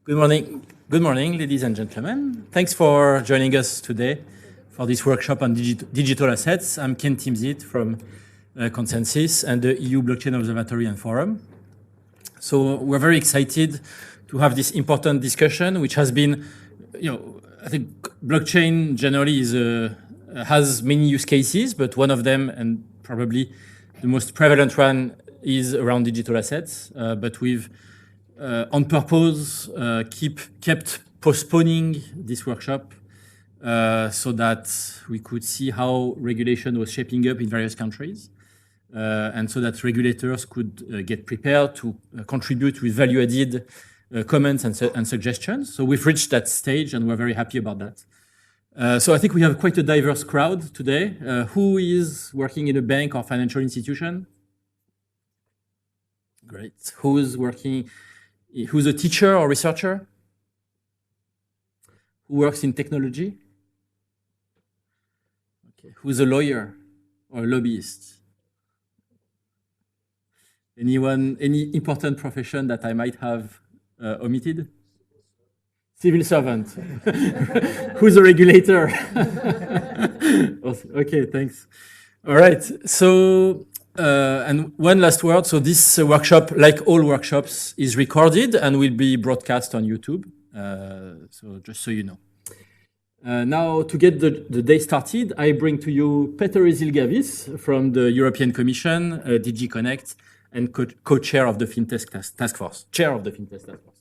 Good morning. Good morning, ladies and gentlemen. Thanks for joining us today for this workshop on digital assets. I'm Ken Timsit from Consensus and the EU Blockchain Observatory and Forum. So we're very excited to have this important discussion, which has been, I think blockchain generally has many use cases, but one of them, and probably the most prevalent one, is around digital assets. But we've on purpose kept postponing this workshop so that we could see how regulation was shaping up in various countries, and so that regulators could get prepared to contribute with value-added comments and suggestions. So we've reached that stage, and we're very happy about that. So I think we have quite a diverse crowd today. Who is working in a bank or financial institution? Great. Who's a teacher or researcher? Who works in technology? Okay. Who's a lawyer or a lobbyist? Any important profession that I might have omitted? Civil servant. Who's a regulator? Okay, thanks. All right. So, and one last word. So this workshop, like all workshops, is recorded and will be broadcast on YouTube. So just so you know. Now, to get the day started, I bring to you Peteris Zilgalvis from the European Commission, DG Connect, and co-chair of the FinTech Task Force. Chair of the FinTech Task Force.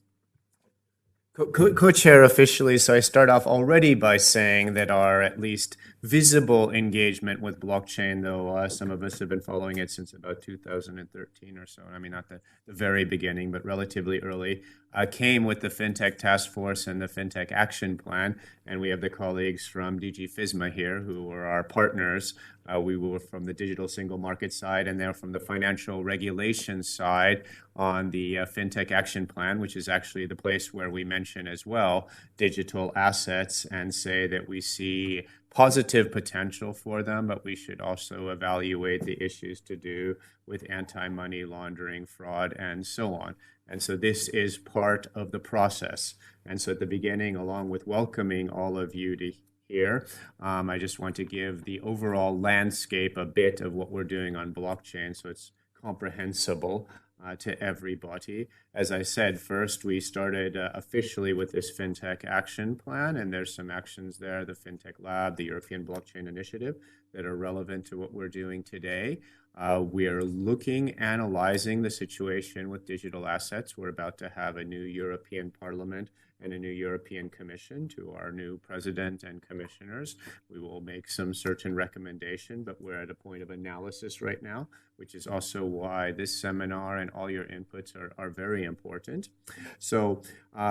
Co-chair officially, so I start off already by saying that our at least visible engagement with blockchain, though some of us have been following it since about 2013 or so, I mean, not the very beginning, but relatively early, came with the FinTech Task Force and the FinTech Action Plan. And we have the colleagues from DG FISMA here who are our partners. We were from the digital single market side, and they're from the financial regulation side on the FinTech Action Plan, which is actually the place where we mention as well digital assets and say that we see positive potential for them, but we should also evaluate the issues to do with anti-money laundering, fraud, and so on. And so this is part of the process. And so at the beginning, along with welcoming all of you to here, I just want to give the overall landscape a bit of what we're doing on blockchain so it's comprehensible to everybody. As I said, first we started officially with this FinTech Action Plan, and there's some actions there, the FinTech Lab, the European Blockchain Initiative, that are relevant to what we're doing today. We are analyzing the situation with digital assets. We're about to have a new European Parliament and a new European Commission to our new president and commissioners. We will make some certain recommendation, but we're at a point of analysis right now, which is also why this seminar and all your inputs are very important. So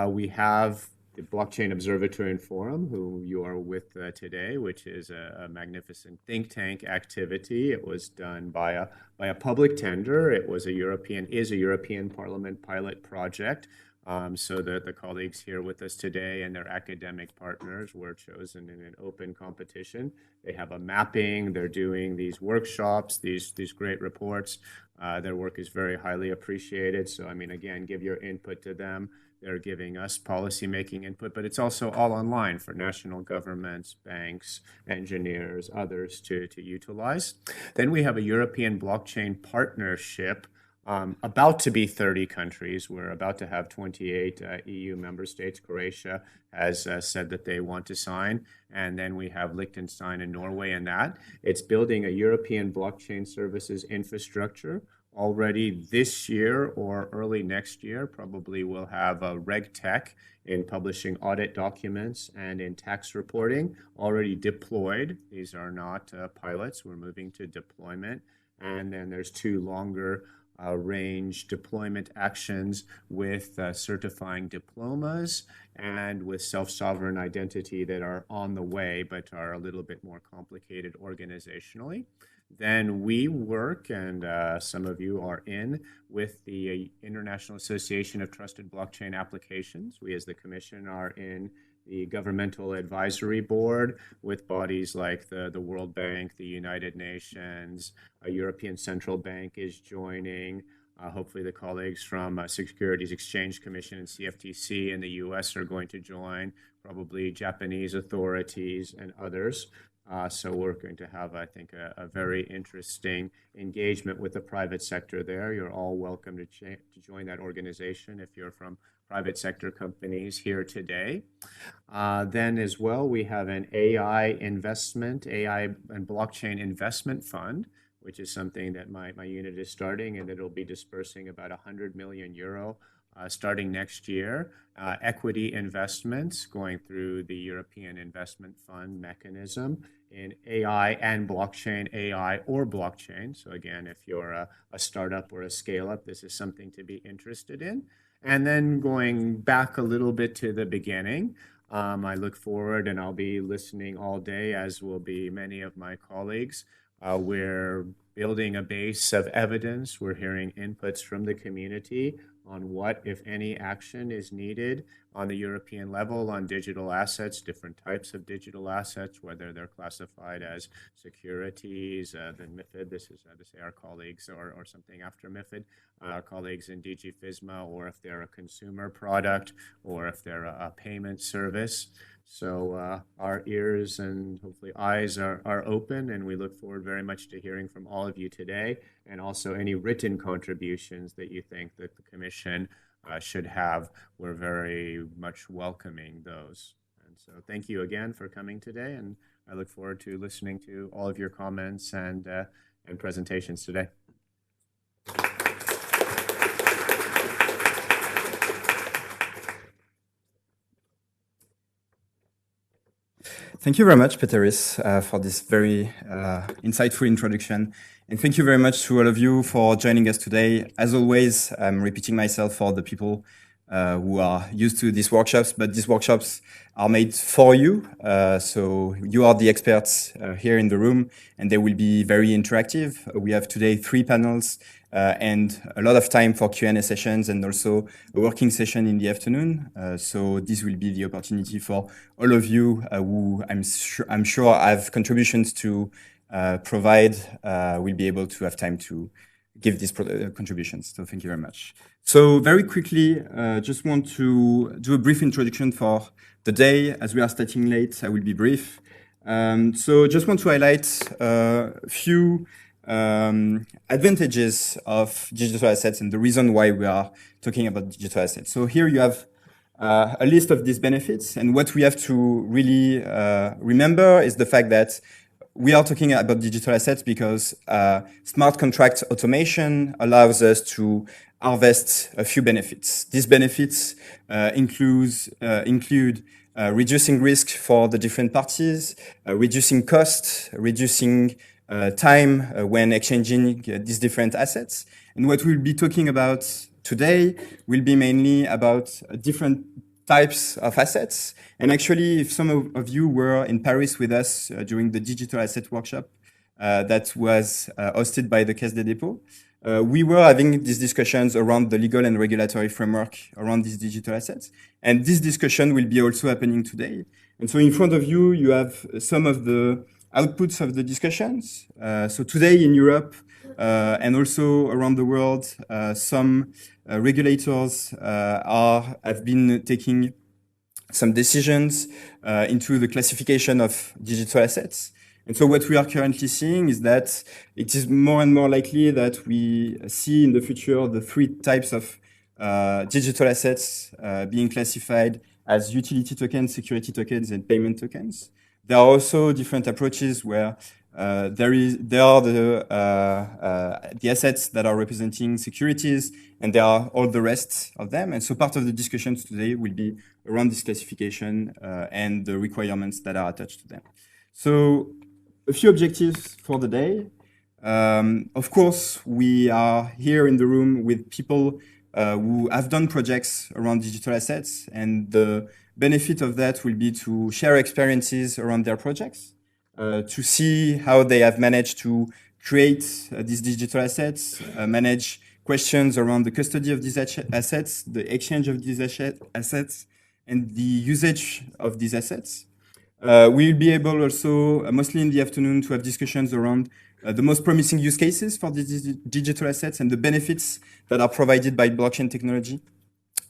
we have the Blockchain Observatory and Forum, who you are with today, which is a magnificent think tank activity. It was done by a public tender. It was a European Parliament pilot project. So the colleagues here with us today and their academic partners were chosen in an open competition. They have a mapping. They're doing these workshops, these great reports. Their work is very highly appreciated. So, I mean, again, give your input to them. They're giving us policy-making input, but it's also all online for national governments, banks, engineers, others to utilize. Then we have a European blockchain partnership. About to be 30 countries. We're about to have 28 EU member states. Croatia has said that they want to sign. And then we have Liechtenstein and Norway in that. It's building a European blockchain services infrastructure. Already this year or early next year, probably we'll have a RegTech in publishing audit documents and in tax reporting already deployed. These are not pilots. We're moving to deployment. And then there's two longer range deployment actions with certifying diplomas and with self-sovereign identity that are on the way but are a little bit more complicated organizationally. Then we work, and some of you are in, with the International Association of Trusted Blockchain Applications. We as the Commission are in the Governmental Advisory Board with bodies like the World Bank, the United Nations, a European Central Bank is joining, Hopefully the colleagues from Securities Exchange Commission and CFTC in the US are going to join, probably Japanese authorities and others. So we're going to have, I think, a very interesting engagement with the private sector there. You're all welcome to join that organization if you're from private sector companies here today. Then as well, we have an AI and blockchain investment fund, which is something that my unit is starting, and it'll be dispersing about 100 million euro starting next year. Equity investments going through the European Investment Fund mechanism in AI and blockchain, AI or blockchain. So again, if you're a startup or a scale-up, this is something to be interested in. And then going back a little bit to the beginning, I look forward and I'll be listening all day, as will be many of my colleagues. We're building a base of evidence. We're hearing inputs from the community on what, if any, action is needed on the European level on digital assets, different types of digital assets, whether they're classified as securities, then MiFID, this is to say our colleagues, or something after MiFID, our colleagues in DG FISMA, or if they're a consumer product, or if they're a payment service. So our ears and hopefully eyes are open, and we look forward very much to hearing from all of you today, and also any written contributions that you think that the Commission should have. We're very much welcoming those. And so thank you again for coming today, and I look forward to listening to all of your comments and presentations today. Thank you very much, Peteris, for this very insightful introduction. And thank you very much to all of you for joining us today. As always, I'm repeating myself for the people who are used to these workshops, but these workshops are made for you. So you are the experts here in the room, and they will be very interactive. We have today 3 panels and a lot of time for Q&A sessions, and also a working session in the afternoon. So this will be the opportunity for all of you who I'm sure have contributions to provide, will be able to have time to give these contributions. So thank you very much. So very quickly, just want to do a brief introduction for the day. As we are starting late, I will be brief. So just want to highlight a few advantages of digital assets and the reason why we are talking about digital assets. So here you have a list of these benefits, and what we have to really remember is the fact that we are talking about digital assets because smart contract automation allows us to harvest a few benefits. These benefits include reducing risk for the different parties, reducing costs, reducing time when exchanging these different assets. And what we'll be talking about today will be mainly about different types of assets. And actually, if some of you were in Paris with us during the digital asset workshop that was hosted by the Caisse des Dépôts, we were having these discussions around the legal and regulatory framework around these digital assets. And this discussion will be also happening today. And so in front of you, you have some of the outputs of the discussions. So today in Europe and also around the world, some regulators have been taking some decisions into the classification of digital assets. And so what we are currently seeing is that it is more and more likely that we see in the future the 3 types of digital assets being classified as utility tokens, security tokens, and payment tokens. There are also different approaches where there are the assets that are representing securities, and there are all the rest of them. And so part of the discussions today will be around this classification and the requirements that are attached to them. So a few objectives for the day. Of course, we are here in the room with people who have done projects around digital assets, and the benefit of that will be to share experiences around their projects, to see how they have managed to create these digital assets, manage questions around the custody of these assets, the exchange of these assets, and the usage of these assets. We'll be able also, mostly in the afternoon, to have discussions around the most promising use cases for these digital assets and the benefits that are provided by blockchain technology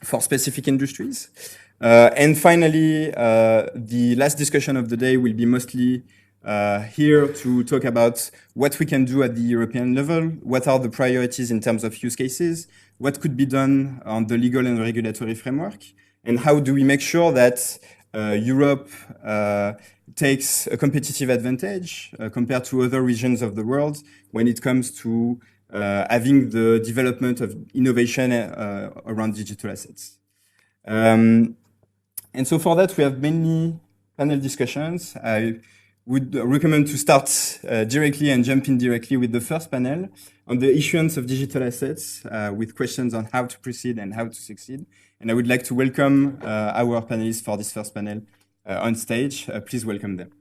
for specific industries. And finally, the last discussion of the day will be mostly here to talk about what we can do at the European level, what are the priorities in terms of use cases, what could be done on the legal and regulatory framework, and how do we make sure that Europe takes a competitive advantage compared to other regions of the world when it comes to having the development of innovation around digital assets. And so for that, we have many panel discussions. I would recommend to start directly and jump in directly with the first panel on the issuance of digital assets with questions on how to proceed and how to succeed. And I would like to welcome our panelists for this first panel on stage. Please welcome them.